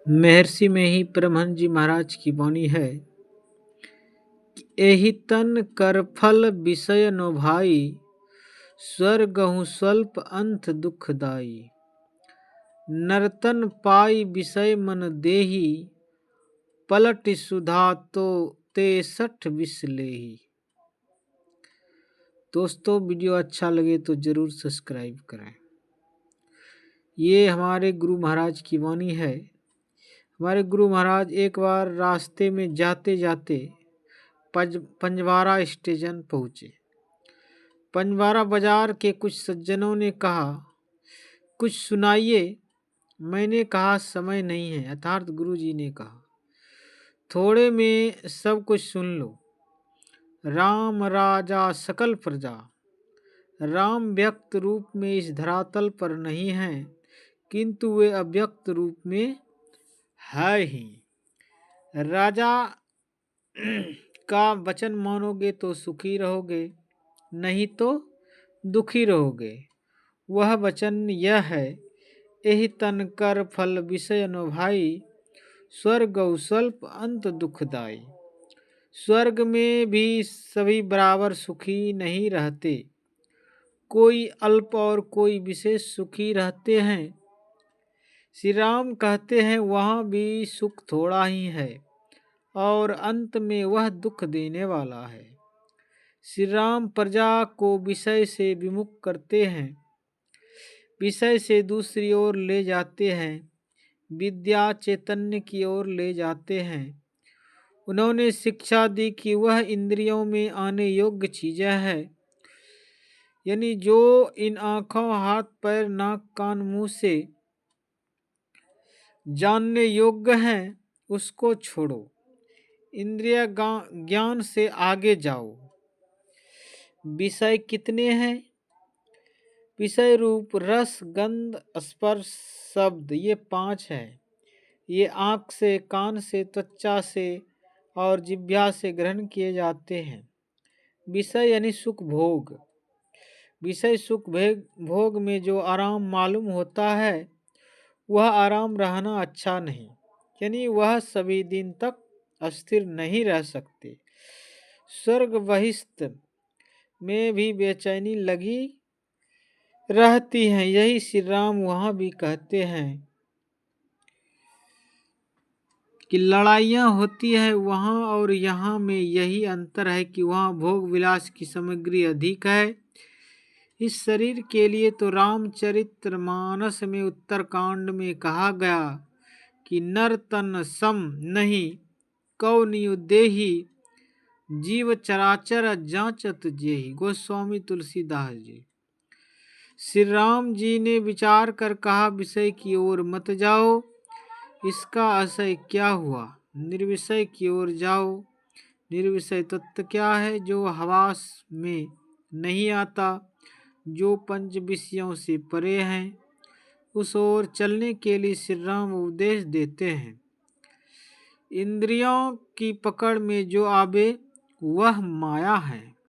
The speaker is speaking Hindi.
महर्षि में ही परमहंस जी महाराज की वाणी है कि एहि तन कर फल विषय नो भाई, स्वर्गहु स्वल्प अंत दुखदाई। नर्तन पाई विषय मन देही, पलट सुधा तो ते सठ विष लेही। दोस्तों, वीडियो अच्छा लगे तो जरूर सब्सक्राइब करें। ये हमारे गुरु महाराज की वाणी है। हमारे गुरु महाराज एक बार रास्ते में जाते जाते पंजवारा स्टेशन पहुँचे। पंजवारा बाजार के कुछ सज्जनों ने कहा, कुछ सुनाइए। मैंने कहा, समय नहीं है। अर्थात गुरु जी ने कहा, थोड़े में सब कुछ सुन लो। राम राजा सकल प्रजा। राम व्यक्त रूप में इस धरातल पर नहीं है, किंतु वे अव्यक्त रूप में है ही। राजा का वचन मानोगे तो सुखी रहोगे, नहीं तो दुखी रहोगे। वह वचन यह है, एहि तन कर फल विषय नो भाई, स्वर्ग स्वल्प अंत दुखदाई। स्वर्ग में भी सभी बराबर सुखी नहीं रहते, कोई अल्प और कोई विशेष सुखी रहते हैं। श्री राम कहते हैं वहाँ भी सुख थोड़ा ही है और अंत में वह दुख देने वाला है। श्री राम प्रजा को विषय से विमुख करते हैं, विषय से दूसरी ओर ले जाते हैं, विद्या चैतन्य की ओर ले जाते हैं। उन्होंने शिक्षा दी कि वह इंद्रियों में आने योग्य चीजें हैं, यानी जो इन आँखों, हाथ, पैर, नाक, कान, मुंह से जानने योग्य हैं, उसको छोड़ो। इंद्रिय ज्ञान से आगे जाओ। विषय कितने हैं? विषय रूप रस, गंध, स्पर्श, शब्द, ये 5 हैं। ये आँख से, कान से, त्वचा से और जिह्वा से ग्रहण किए जाते हैं। विषय यानी सुख भोग। विषय सुख भोग में जो आराम मालूम होता है, वह आराम रहना अच्छा नहीं, यानी वह सभी दिन तक अस्थिर नहीं रह सकते। स्वर्ग बहिष्ठ में भी बेचैनी लगी रहती है। यही श्री राम वहाँ भी कहते हैं कि लड़ाइयाँ होती है वहाँ और यहाँ में यही अंतर है कि वहाँ भोग विलास की सामग्री अधिक है। इस शरीर के लिए तो रामचरितमानस में उत्तरकांड में कहा गया कि नर तन सम नहीं, कौ नियु देहि, जीव चराचर जांचत जेहि। गोस्वामी तुलसीदास जी। श्री राम जी ने विचार कर कहा, विषय की ओर मत जाओ, इसका आशय क्या हुआ? निर्विषय की ओर जाओ। निर्विषय तत्व क्या है? जो हवास में नहीं आता, जो पंच विषयों से परे हैं। उस ओर चलने के लिए श्री राम उपदेश देते हैं। इंद्रियों की पकड़ में जो आवे वह माया है।